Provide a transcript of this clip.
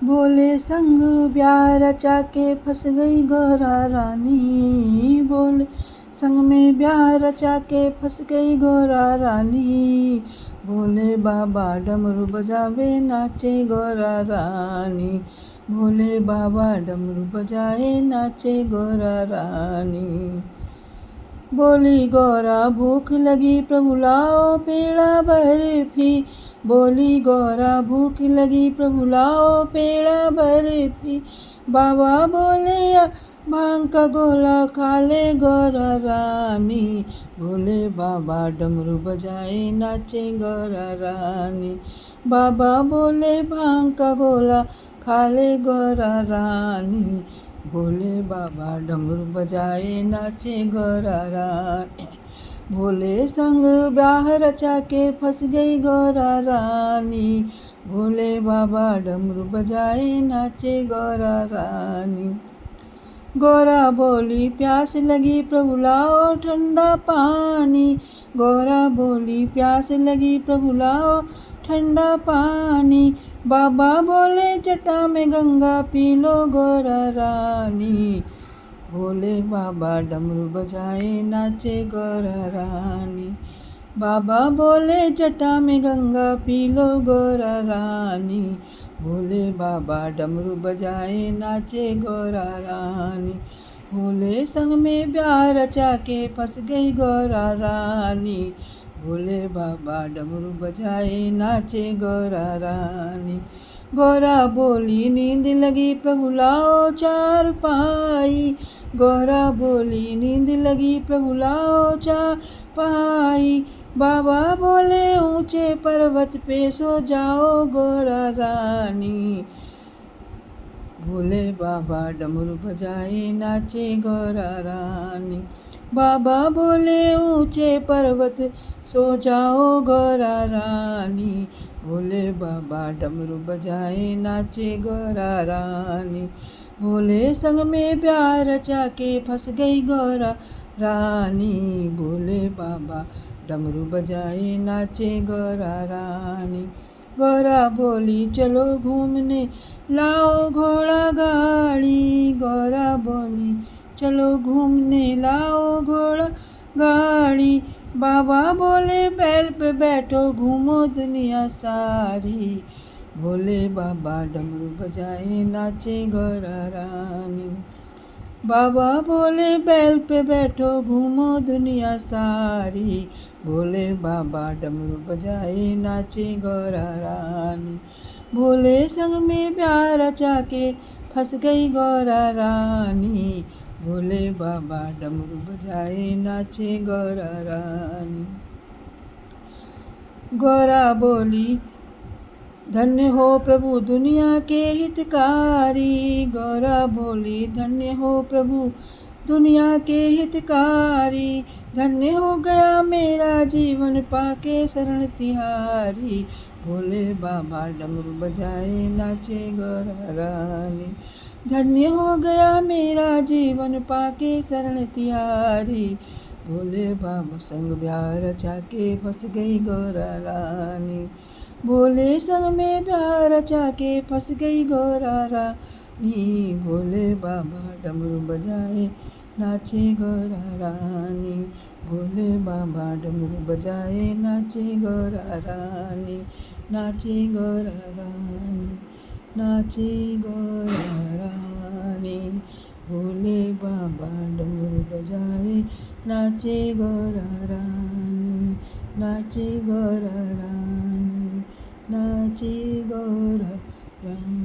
बोले संग ब्याह रचा के फंस गई गौरा रानी। बोले संग में ब्याह रचा के फंस गई गौरा रानी। भोले बाबा डमरू बजावे नाचे गौरा रानी। भोले बाबा डमरू बजाए नाचे गौरा रानी। बोली गौरा भूख लगी प्रभु लाओ पेड़ा बर्फी। बोली गौरा भूख लगी प्रभु लाओ पेड़ा बर्फी। बाबा बोले भांग का गोला खा ले गौरा रानी। भोले बाबा डमरू बजाए नाचे गौरा रानी। बाबा बोले भांग का गोला खा ले गौरा रानी। भोले बाबा डमरू बजाए नाचे गौरा रानी। भोले संग ब्याह रचा के फंस गई गौरा रानी। भोले बाबा डमरू बजाए नाचे गौरा रानी। गौरा बोली प्यास लगी प्रभु लाओ ठंडा पानी। गौरा बोली प्यास लगी प्रभु लाओ ठंडा पानी। बाबा बोले जटा में गंगा पी लो गौरा रानी। भोले बाबा डमरू बजाए नाचे गौरा रानी। बाबा बोले जटा में गंगा पी लो गौरा रानी। भोले बाबा डमरू बजाए नाचे गौरा रानी। भोले संग में ब्याह रचा के फंस गई गौरा रानी। भोले बाबा डमरू बजाए नाचे गौरा रानी। गौरा बोली नींद लगी प्रभु लाओ चार पाई। गौरा बोली नींद लगी प्रभु लाओ चार पाई। बाबा बोले ऊंचे पर्वत पे सो जाओ गौरा रानी। भोले बाबा डमरू बजाए नाचे गौरा रानी। बाबा बोले ऊंचे पर्वत सो जाओ गौरा रानी। भोले बाबा डमरू बजाए नाचे गौरा रानी। भोले संग में ब्याह रचा के फंस गई गौरा रानी। भोले बाबा डमरू बजाए नाचे गौरा रानी। गौरा बोली चलो घूमने लाओ घोड़ा गाड़ी। गौरा बोली चलो घूमने लाओ घोड़ा गाड़ी। बाबा बोले बैल पे बैठो घूमो दुनिया सारी। भोले बाबा डमरू बजाए नाचे गौरा रानी। बाबा बोले बैल पे बैठो घूमो दुनिया सारी। भोले बाबा डमरू बजाए नाचे गौरा रानी। भोले संग में ब्याह रचा के फंस गई गौरा रानी। भोले बाबा डमरू बजाए नाचे गौरा रानी। गौरा बोली धन्य हो प्रभु दुनिया के हितकारी। गौरा बोली धन्य हो प्रभु दुनिया के हितकारी। धन्य हो गया मेरा जीवन पाके शरण तिहारी। भोले बाबा डमरू बजाए नाचे गौरा रानी। धन्य हो गया मेरा जीवन पाके शरण तिहारी। भोले बाबा संग ब्याह रचा के फंस गई गौरा रानी। भोले संग में ब्याह रचा के फंस गई गौरा रानी। भोले बाबा डमरू बजाए नाचे गौरा रानी। भोले बाबा डमरू बजाए नाचे गौरा रानी। नाचे गौरा रानी नाचे गौरा रानी। भोले बाबा डमरू बजाए नाचे गौरा रानी। नाचे गौरा रानी नाचे गौरा रानी।